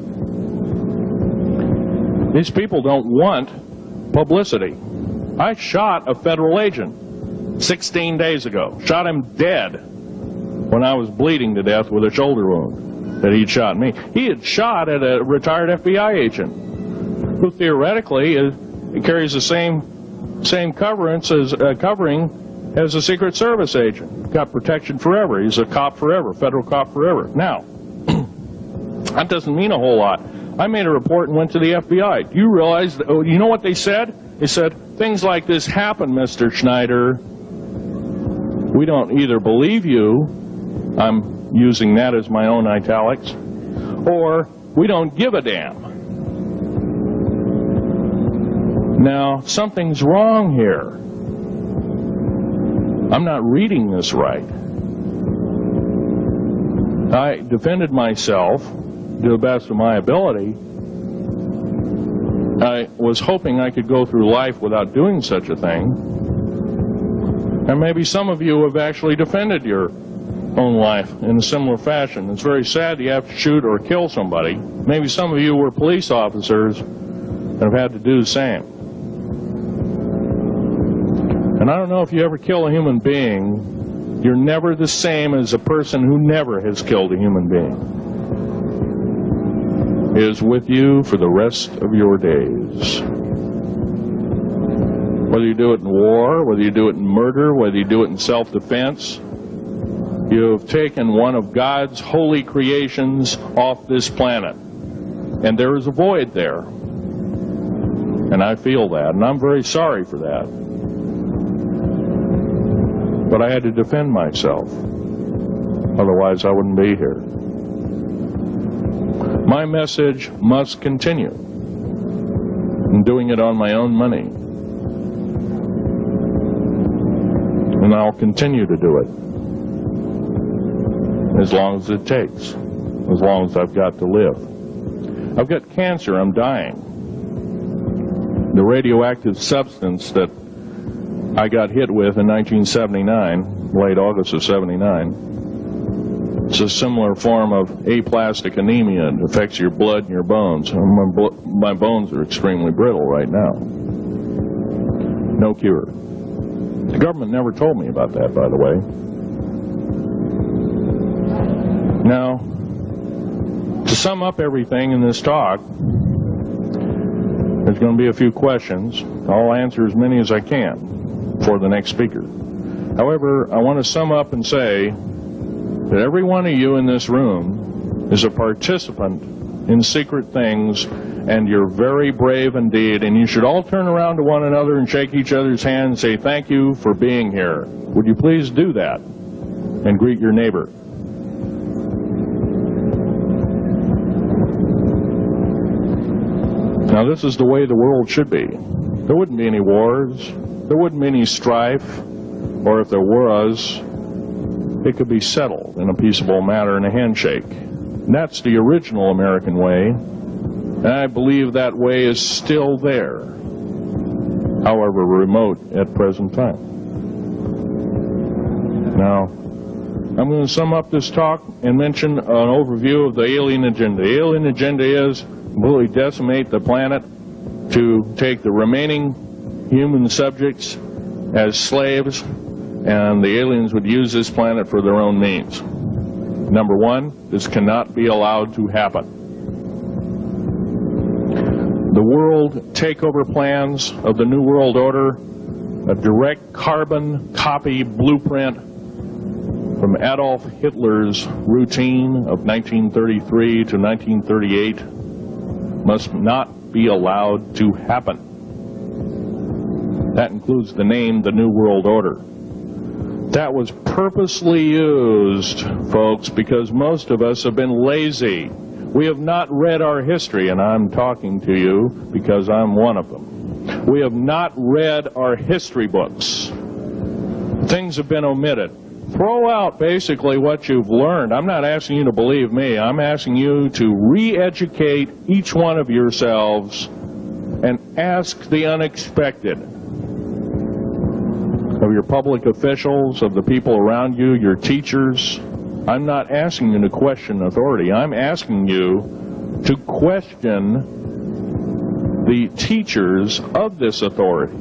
These people don't want publicity. I shot a federal agent 16 days ago. Shot him dead when I was bleeding to death with a shoulder wound that he'd shot me. He had shot at a retired FBI agent who theoretically carries the same covering as a Secret Service agent. Got protection forever. He's a cop forever, federal cop forever. Now, that doesn't mean a whole lot. I made a report and went to the FBI. Do you realize, you know what they said? They said, things like this happen, Mr. Schneider. We don't either believe you, I'm using that as my own italics, or we don't give a damn. Now, something's wrong here. I'm not reading this right. I defended myself to the best of my ability. I was hoping I could go through life without doing such a thing. And maybe some of you have actually defended your own life in a similar fashion. It's very sad you have to shoot or kill somebody. Maybe some of you were police officers and have had to do the same. And I don't know if you ever kill a human being, you're never the same as a person who never has killed a human being. It is with you for the rest of your days. Whether you do it in war, whether you do it in murder, whether you do it in self-defense, you have taken one of God's holy creations off this planet. And there is a void there. And I feel that, and I'm very sorry for that. But I had to defend myself. Otherwise, I wouldn't be here. My message must continue. I'm doing it on my own money. And I'll continue to do it. As long as it takes. As long as I've got to live. I've got cancer, I'm dying. The radioactive substance that I got hit with in 1979, late August of 79, it's a similar form of aplastic anemia. It affects your blood and your bones. My bones are extremely brittle right now. No cure. The government never told me about that, by the way. Now, to sum up everything in this talk, there's going to be a few questions. I'll answer as many as I can for the next speaker. However, I want to sum up and say that every one of you in this room is a participant in secret things, and you're very brave indeed, and you should all turn around to one another and shake each other's hand and say thank you for being here. Would you please do that and greet your neighbor? Now, this is the way the world should be. There wouldn't be any wars. There wouldn't be any strife. Or if there was, it could be settled in a peaceable manner in a handshake. And that's the original American way. And I believe that way is still there, however remote at present time. Now, I'm going to sum up this talk and mention an overview of the alien agenda. The alien agenda is completely decimate the planet, to take the remaining human subjects as slaves, and the aliens would use this planet for their own means. Number one, this cannot be allowed to happen. The world takeover plans of the New World Order, a direct carbon copy blueprint from Adolf Hitler's routine of 1933 to 1938, must not be allowed to happen. That includes the name, the New World Order. That was purposely used, folks, because most of us have been lazy. We have not read our history, and I'm talking to you because I'm one of them. We have not read our history books. Things have been omitted. Throw out basically what you've learned. I'm not asking you to believe me. I'm asking you to re-educate each one of yourselves and ask the unexpected of your public officials, of the people around you, your teachers. I'm not asking you to question authority. I'm asking you to question the teachers of this authority.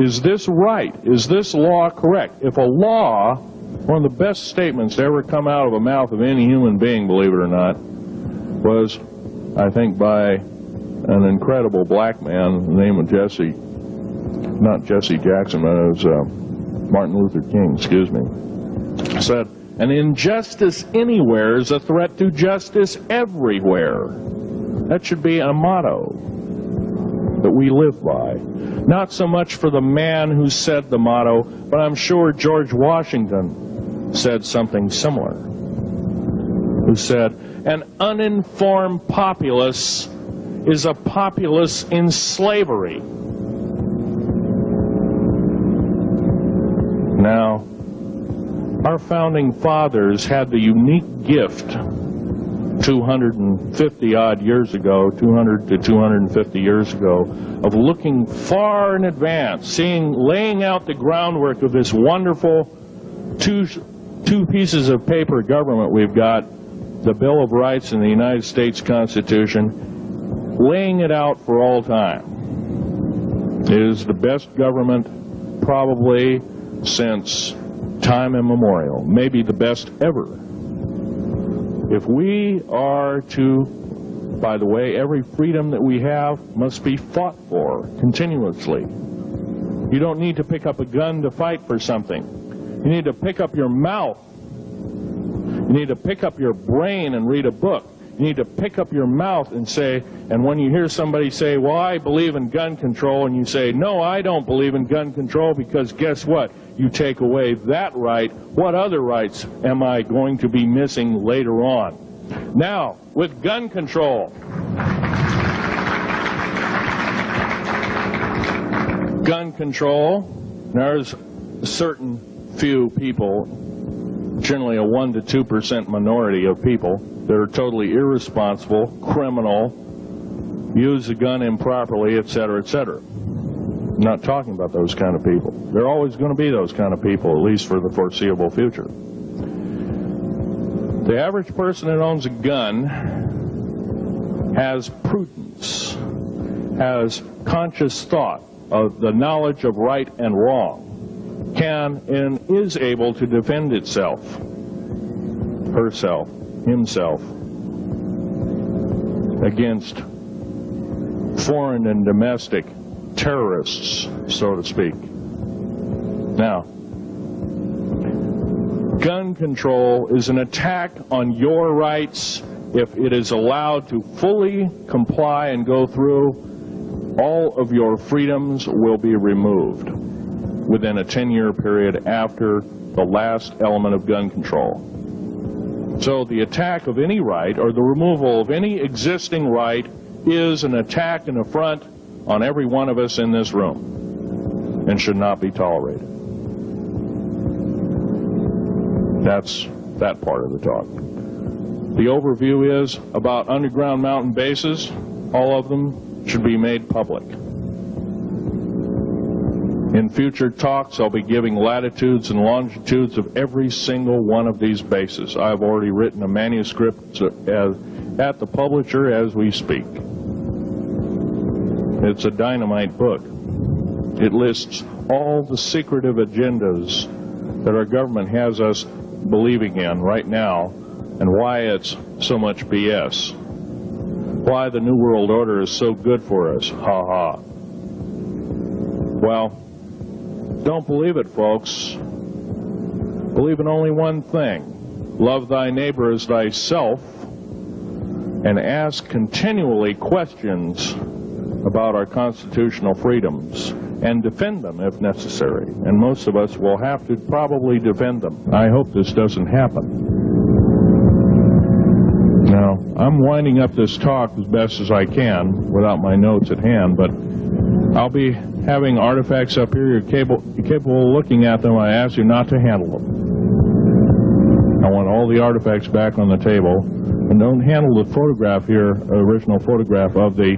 Is this right? Is this law correct? If a law, one of the best statements to ever come out of the mouth of any human being, believe it or not, was, I think, by an incredible black man, the name of Jesse, not Jesse Jackson, but it was Martin Luther King, excuse me, said, an injustice anywhere is a threat to justice everywhere. That should be a motto that we live by. Not so much for the man who said the motto, but I'm sure George Washington said something similar. Who said, an uninformed populace is a populace in slavery. Now, our founding fathers had the unique gift 250 odd years ago, 200 to 250 years ago, of looking far in advance, laying out the groundwork of this wonderful two pieces of paper government we've got, the Bill of Rights and the United States Constitution, laying it out for all time. It is the best government probably since time immemorial, maybe the best ever. If we are to, by the way, every freedom that we have must be fought for continuously. You don't need to pick up a gun to fight for something. You need to pick up your mouth. You need to pick up your brain and read a book. You need to pick up your mouth and say, and when you hear somebody say, well, I believe in gun control, and you say, no, I don't believe in gun control, because guess what? You take away that right. What other rights am I going to be missing later on? Now, with gun control, there's a certain few people, generally a 1 to 2% minority of people, that are totally irresponsible, criminal, use the gun improperly, etc., etc. I'm not talking about those kind of people. There are always going to be those kind of people, at least for the foreseeable future. The average person that owns a gun has prudence, has conscious thought of the knowledge of right and wrong, can and is able to defend itself, herself, himself, against foreign and domestic terrorists, so to speak. Now, gun control is an attack on your rights. If it is allowed to fully comply and go through, all of your freedoms will be removed within a 10-year period after the last element of gun control. So the attack of any right, or the removal of any existing right, is an attack and affront on every one of us in this room, and should not be tolerated. That's that part of the talk. The overview is about underground mountain bases. All of them should be made public. In future talks, I'll be giving latitudes and longitudes of every single one of these bases. I've already written a manuscript at the publisher as we speak. It's a dynamite book. It lists all the secretive agendas that our government has us believing in right now, and why it's so much BS. Why the New World Order is so good for us. Ha ha. Well, don't believe it, folks. Believe in only one thing. Love thy neighbor as thyself, and ask continually questions about our constitutional freedoms, and defend them if necessary. And most of us will have to probably defend them. I hope this doesn't happen. Now, I'm winding up this talk as best as I can without my notes at hand, but I'll be having artifacts up here. You're capable of looking at them. I ask you not to handle them. I want all the artifacts back on the table, and don't handle the photograph here, original photograph of the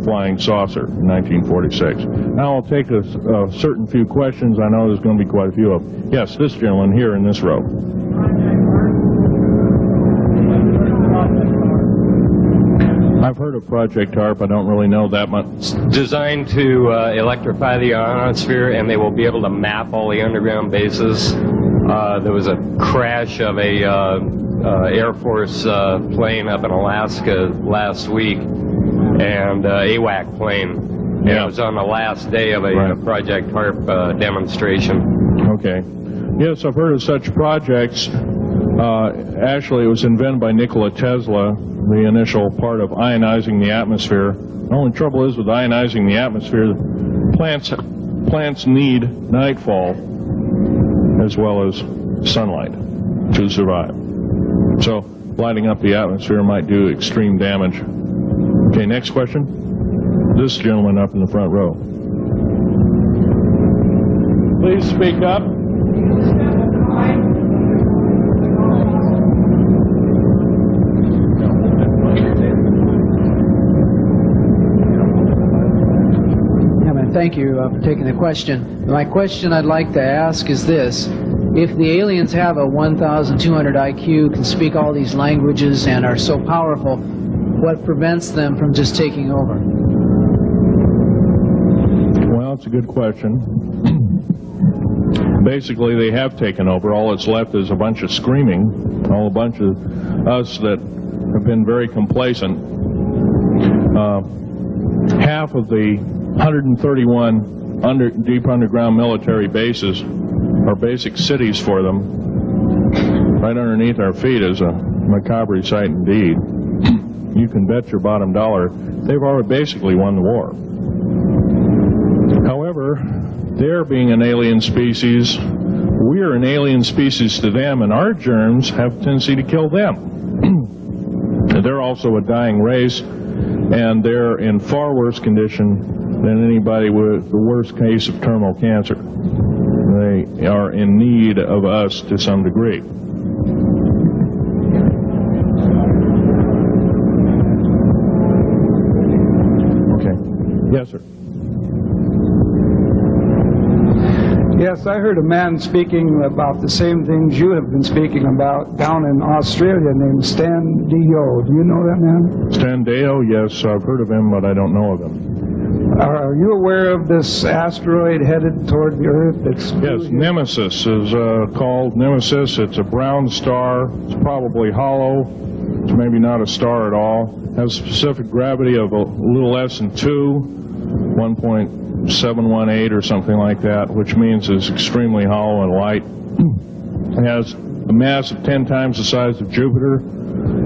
flying saucer in 1946. Now I'll take a certain few questions. I know there's going to be quite a few of them. Yes, this gentleman here in this row. I've heard of Project HARP. I don't really know that much. It's designed to electrify the ionosphere, and they will be able to map all the underground bases. There was a crash of a Air Force plane up in Alaska last week, and AWAC plane. And it was on the last day of a Project HARP demonstration. Okay. Yes, I've heard of such projects. Actually, it was invented by Nikola Tesla, the initial part of ionizing the atmosphere. The only trouble is with ionizing the atmosphere, plants need nightfall as well as sunlight to survive. So lighting up the atmosphere might do extreme damage. Okay, next question. This gentleman up in the front row. Please speak up. Thank you for taking the question. My question I'd like to ask is this. If the aliens have a 1,200 IQ, can speak all these languages, and are so powerful, what prevents them from just taking over? Well, it's a good question. Basically, they have taken over. All that's left is a bunch of screaming, a bunch of us that have been very complacent. Half of the 131 deep underground military bases are basic cities for them. Right underneath our feet is a macabre sight indeed. You can bet your bottom dollar they've already basically won the war. However, they're being an alien species, we're an alien species to them, and our germs have a tendency to kill them. They're also a dying race, and they're in far worse condition than anybody with the worst case of terminal cancer. They are in need of us to some degree. Okay. Yes, sir. Yes, I heard a man speaking about the same things you have been speaking about down in Australia named Stan Deyo. Do you know that man? Stan Deyo, yes, I've heard of him, but I don't know of him. Are you aware of this asteroid headed toward the Earth? Yes, Nemesis is called Nemesis. It's a brown star. It's probably hollow. It's maybe not a star at all. It has a specific gravity of a little less than 1.718 or something like that, which means it's extremely hollow and light. It has a mass of 10 times the size of Jupiter.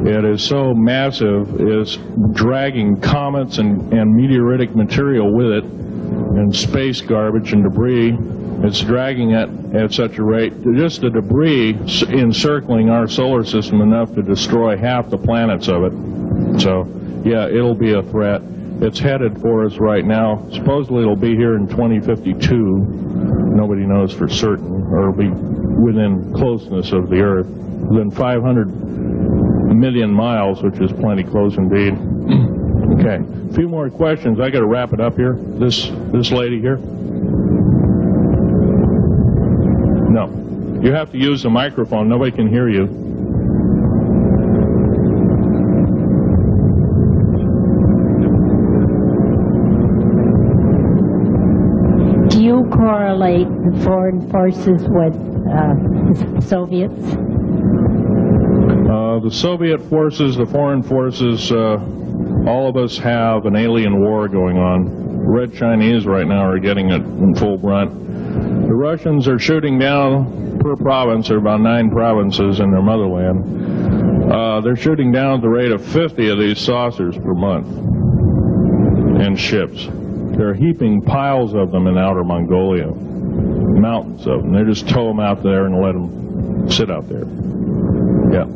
It is so massive, it's dragging comets and meteoritic material with it, and space garbage and debris. It's dragging it at such a rate, just the debris encircling our solar system enough to destroy half the planets of it. So, yeah, it'll be a threat. It's headed for us right now. Supposedly it'll be here in 2052. Nobody knows for certain, or it'll be within closeness of the Earth. Within 500 million miles, which is plenty close indeed. Okay, a few more questions. I got to wrap it up here. This lady here. No, you have to use the microphone. Nobody can hear you. Do you correlate the foreign forces with the Soviets? The Soviet forces, the foreign forces, all of us have an alien war going on. The Red Chinese right now are getting it in full brunt. The Russians are shooting down per province. There are about 9 provinces in their motherland. They're shooting down at the rate of 50 of these saucers per month and ships. They're heaping piles of them in outer Mongolia, mountains of them. They just tow them out there and let them sit out there. Yeah.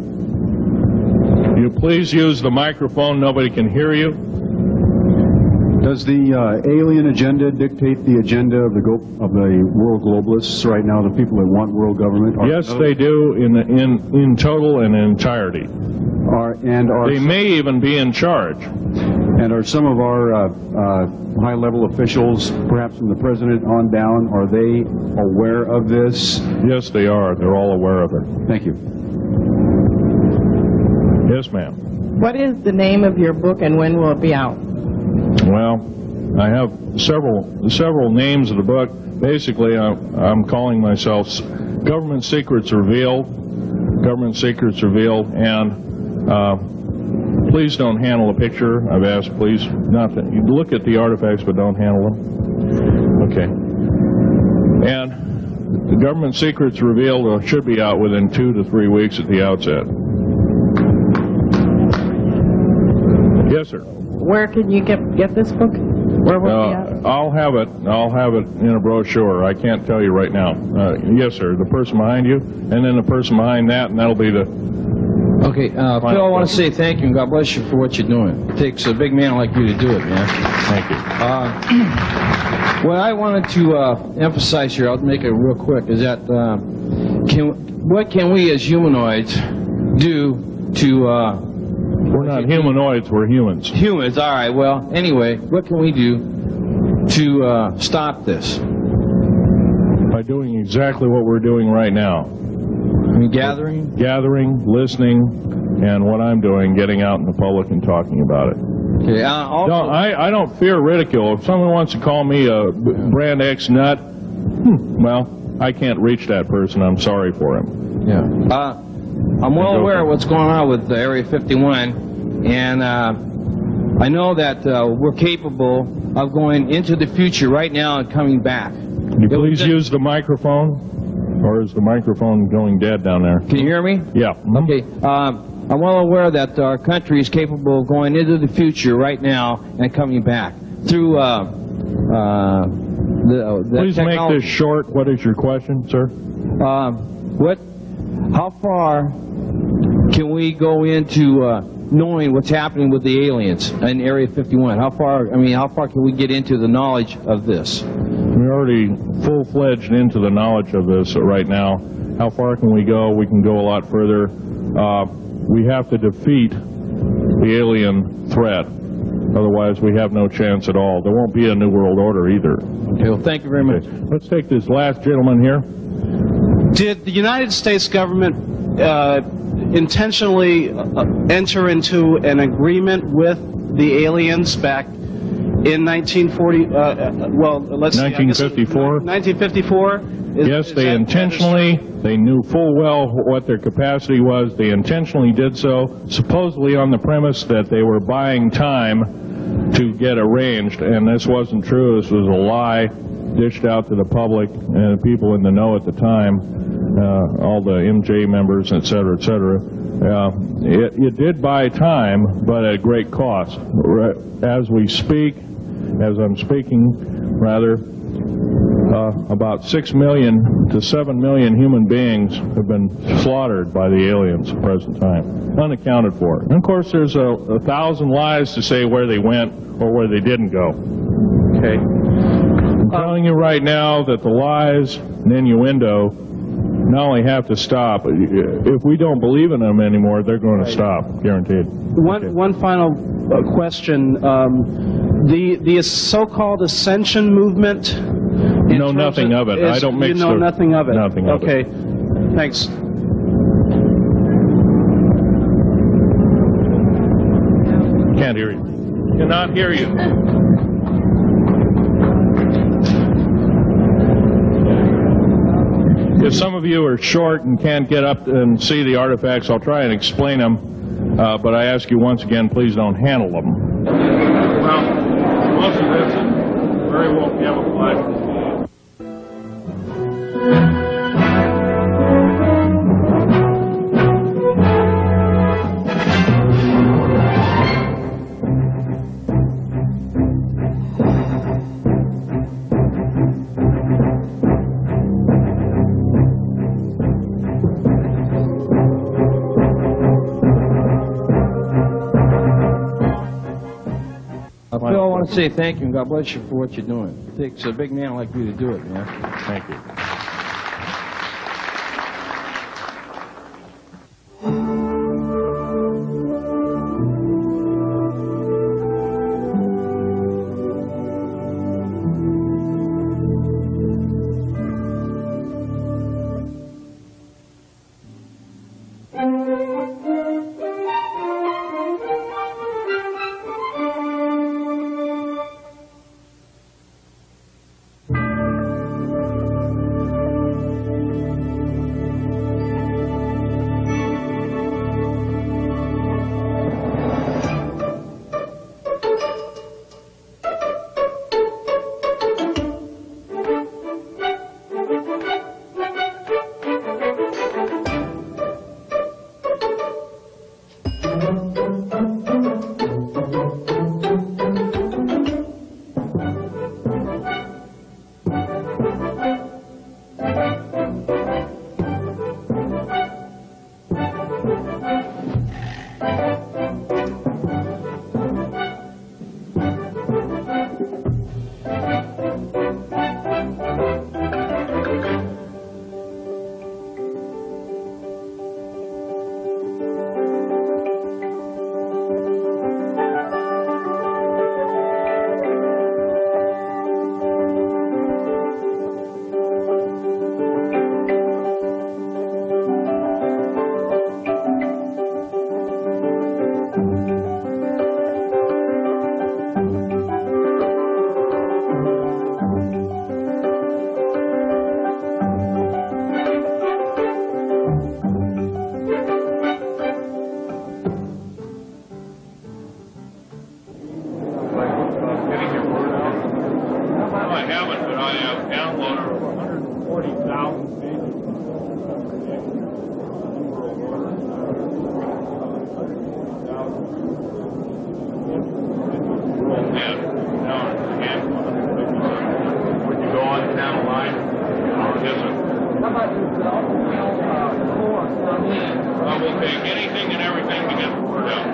You please use the microphone. Nobody can hear you. Does the alien agenda dictate the agenda of the world globalists right now, the people that want world government? Yes, they do in total and in entirety. They may even be in charge. And are some of our high-level officials, perhaps from the president on down, are they aware of this? Yes, they are. They're all aware of it. Thank you. Yes, ma'am. What is the name of your book and when will it be out? Well, I have several names of the book. Basically, I'm calling myself Government Secrets Revealed, Government Secrets Revealed, and please don't handle a picture. I've asked, please, not to look at the artifacts, but don't handle them. Okay. And the Government Secrets Revealed should be out within 2 to 3 weeks at the outset. Yes, sir. Where can you get this book? Where will it be out? I'll have it in a brochure. I can't tell you right now. Yes, sir. The person behind you, and then the person behind that, and that'll be the... Okay, Phil, I want to say thank you and God bless you for what you're doing. It takes a big man like you to do it, man. Thank you. What I wanted to emphasize here, I'll make it real quick, is that what can we as humanoids do to... We're not humanoids, we're humans. Humans, all right. Well, anyway, what can we do to stop this? By doing exactly what we're doing right now. I mean, gathering, listening, and what I'm doing, getting out in the public and talking about it. Okay, also, I don't fear ridicule. If someone wants to call me a brand X nut, well, I can't reach that person. I'm sorry for him. Yeah. I'm well aware of what's going on with Area 51, and I know that we're capable of going into the future right now and coming back. Can you please use the microphone, or is the microphone going dead down there? Can you hear me? Yeah. Okay. I'm well aware that our country is capable of going into the future right now and coming back through the Please technology. make this short. What is your question, sir? How far can we go into knowing what's happening with the aliens in Area 51? How far can we get into the knowledge of this? We're already full-fledged into the knowledge of this right now. How far can we go? We can go a lot further. We have to defeat the alien threat. Otherwise, we have no chance at all. There won't be a New World Order either. Okay, well, thank you very much. Let's take this last gentleman here. Did the United States government intentionally enter into an agreement with the aliens back in 1940? Well, let's 1954. 1954. Yes, they intentionally. They knew full well what their capacity was. They intentionally did so, supposedly on the premise that they were buying time to get arranged, and this wasn't true. This was a lie dished out to the public and people in the know at the time, all the MJ members, et cetera, et cetera. It did buy time, but at great cost. As we speak, as I'm speaking, rather, about 6 million to 7 million human beings have been slaughtered by the aliens at the present time, unaccounted for. And of course, there's 1,000 lies to say where they went or where they didn't go. Okay. I'm telling you right now that the lies and innuendo not only have to stop, if we don't believe in them anymore, they're going to stop, guaranteed. One final question. The so-called ascension movement. Know nothing of it. I don't mix. You know nothing of it. Nothing of it. Okay. Thanks. Can't hear you. Cannot hear you. If some of you are short and can't get up and see the artifacts, I'll try and explain them. But I ask you once again, please don't handle them. Well, most of this is very well camouflaged. Phil, I want to say thank you and God bless you for what you're doing. It takes a big man like you to do it, man. Thank you. We'll take anything and everything to get the word out.